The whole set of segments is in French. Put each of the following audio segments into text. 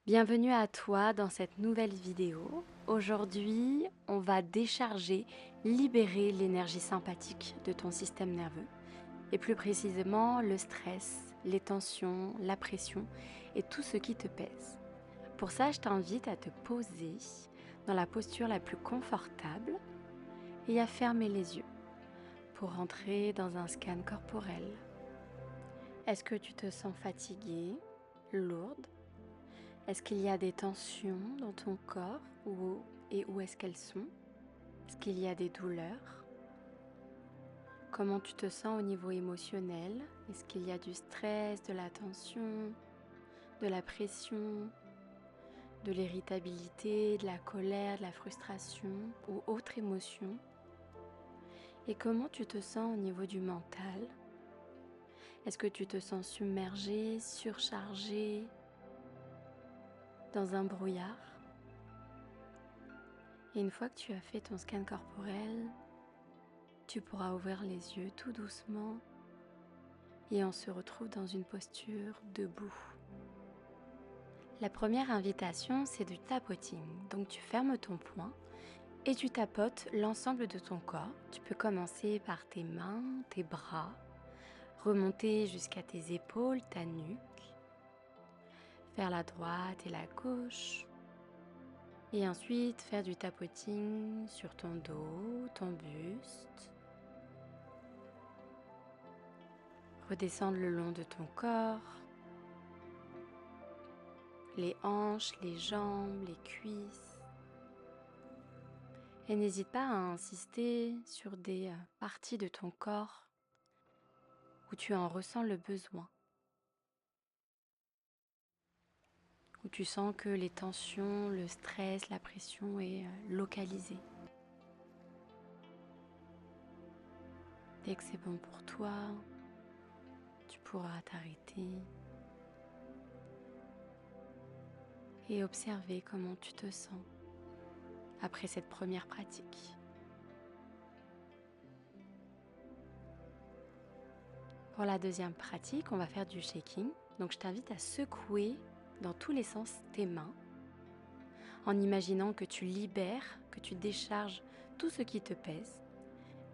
Bienvenue à toi dans cette nouvelle vidéo. Aujourd'hui, on va décharger, libérer l'énergie sympathique de ton système nerveux et plus précisément le stress, les tensions, la pression et tout ce qui te pèse. Pour ça, je t'invite à te poser dans la posture la plus confortable et à fermer les yeux pour entrer dans un scan corporel. Est-ce que tu te sens fatiguée, lourde? Est-ce qu'il y a des tensions dans ton corps et où est-ce qu'elles sont? Est-ce qu'il y a des douleurs? Comment tu te sens au niveau émotionnel? Est-ce qu'il y a du stress, de la tension, de la pression, de l'irritabilité, de la colère, de la frustration ou autre émotion? Et comment tu te sens au niveau du mental? Est-ce que tu te sens submergé, surchargé, dans un brouillard? Et une fois que tu as fait ton scan corporel, tu pourras ouvrir les yeux tout doucement et on se retrouve dans une posture debout. La première invitation, c'est du tapoting. Donc tu fermes ton poing et tu tapotes l'ensemble de ton corps. Tu peux commencer par tes mains, tes bras, remonter jusqu'à tes épaules, ta nuque, faire la droite et la gauche. Et ensuite faire du tapoting sur ton dos, ton buste. Redescendre le long de ton corps, les hanches, les jambes, les cuisses. Et n'hésite pas à insister sur des parties de ton corps où tu en ressens le besoin, où tu sens que les tensions, le stress, la pression est localisée. Dès que c'est bon pour toi, tu pourras t'arrêter et observer comment tu te sens après cette première pratique. Pour la deuxième pratique, on va faire du shaking. Donc je t'invite à secouer dans tous les sens tes mains en imaginant que tu libères, que tu décharges tout ce qui te pèse.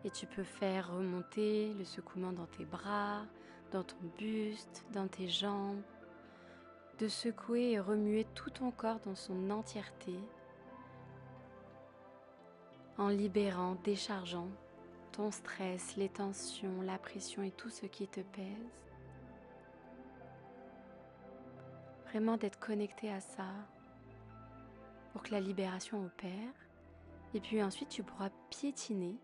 Et tu peux faire remonter le secouement dans tes bras, dans ton buste, dans tes jambes. De secouer et remuer tout ton corps dans son entièreté en libérant, déchargeant ton stress, les tensions, la pression et tout ce qui te pèse. Vraiment d'être connecté à ça pour que la libération opère. Et puis ensuite, tu pourras piétiner,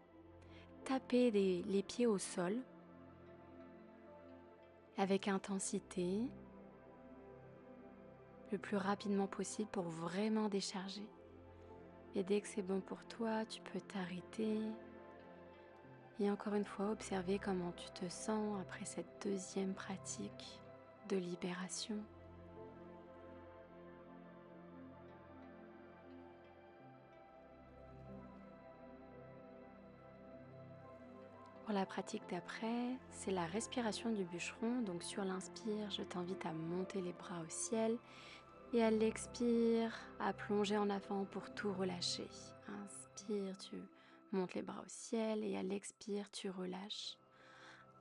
taper les pieds au sol avec intensité, le plus rapidement possible pour vraiment décharger. Et dès que c'est bon pour toi, tu peux t'arrêter et encore une fois observer comment tu te sens après cette deuxième pratique de libération. Pour la pratique d'après, c'est la respiration du bûcheron. Donc sur l'inspire, je t'invite à monter les bras au ciel et à l'expire, à plonger en avant pour tout relâcher. Inspire, tu montes les bras au ciel et à l'expire, tu relâches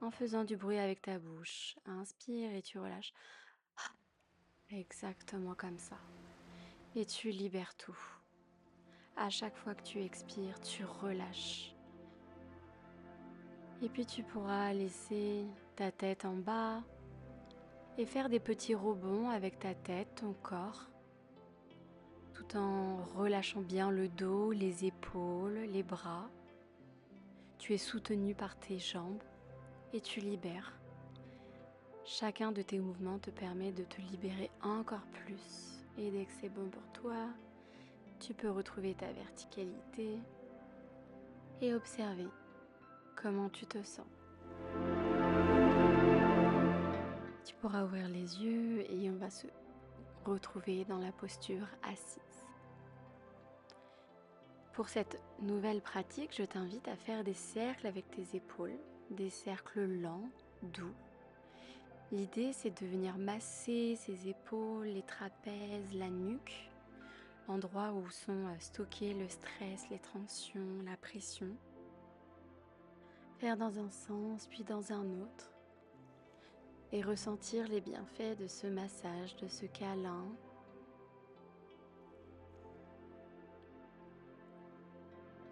en faisant du bruit avec ta bouche. Inspire et tu relâches. Exactement comme ça. Et tu libères tout. À chaque fois que tu expires, tu relâches. Et puis tu pourras laisser ta tête en bas et faire des petits rebonds avec ta tête, ton corps, tout en relâchant bien le dos, les épaules, les bras. Tu es soutenu par tes jambes et tu libères. Chacun de tes mouvements te permet de te libérer encore plus. Et dès que c'est bon pour toi, tu peux retrouver ta verticalité et observer comment tu te sens. Tu pourras ouvrir les yeux et on va se retrouver dans la posture assise. Pour cette nouvelle pratique, je t'invite à faire des cercles avec tes épaules, des cercles lents, doux. L'idée, c'est de venir masser ses épaules, les trapèzes, la nuque, endroits où sont stockés le stress, les tensions, la pression. Faire dans un sens, puis dans un autre. Et ressentir les bienfaits de ce massage, de ce câlin.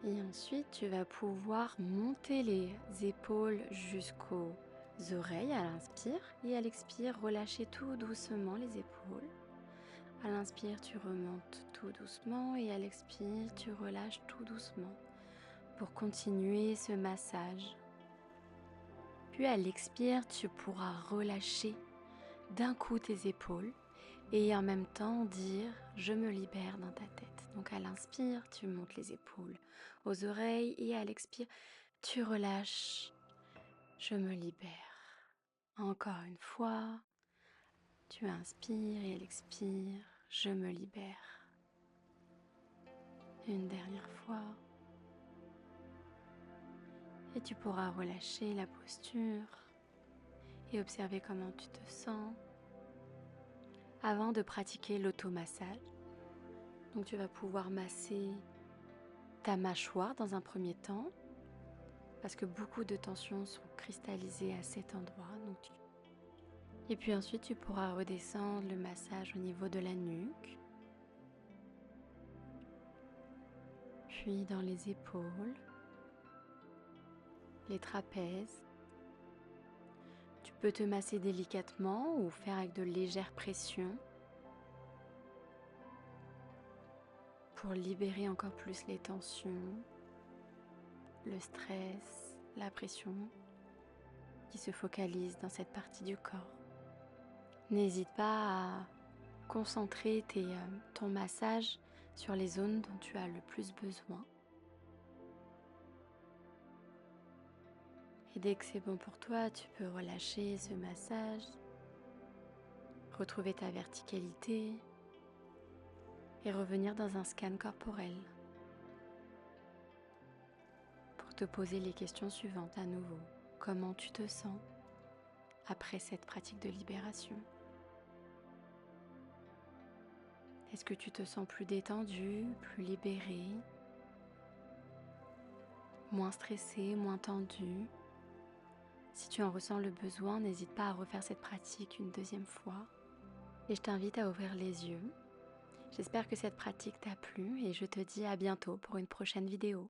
Et ensuite, tu vas pouvoir monter les épaules jusqu'aux oreilles à l'inspire. Et à l'expire, relâcher tout doucement les épaules. À l'inspire, tu remontes tout doucement. Et à l'expire, tu relâches tout doucement pour continuer ce massage. Puis à l'expire, tu pourras relâcher d'un coup tes épaules et en même temps dire « je me libère » dans ta tête. Donc à l'inspire, tu montes les épaules aux oreilles et à l'expire, tu relâches « je me libère ». Encore une fois, tu inspires et à l'expire « je me libère ». Une dernière fois. Et tu pourras relâcher la posture et observer comment tu te sens avant de pratiquer l'automassage. Donc tu vas pouvoir masser ta mâchoire dans un premier temps parce que beaucoup de tensions sont cristallisées à cet endroit. Et puis ensuite tu pourras redescendre le massage au niveau de la nuque, puis dans les épaules, les trapèzes. Tu peux te masser délicatement ou faire avec de légères pressions pour libérer encore plus les tensions, le stress, la pression qui se focalise dans cette partie du corps. N'hésite pas à concentrer ton massage sur les zones dont tu as le plus besoin. Et dès que c'est bon pour toi, tu peux relâcher ce massage, retrouver ta verticalité et revenir dans un scan corporel pour te poser les questions suivantes à nouveau. Comment tu te sens après cette pratique de libération? Est-ce que tu te sens plus détendu, plus libéré, moins stressé, moins tendu? Si tu en ressens le besoin, n'hésite pas à refaire cette pratique une deuxième fois. Et je t'invite à ouvrir les yeux. J'espère que cette pratique t'a plu et je te dis à bientôt pour une prochaine vidéo.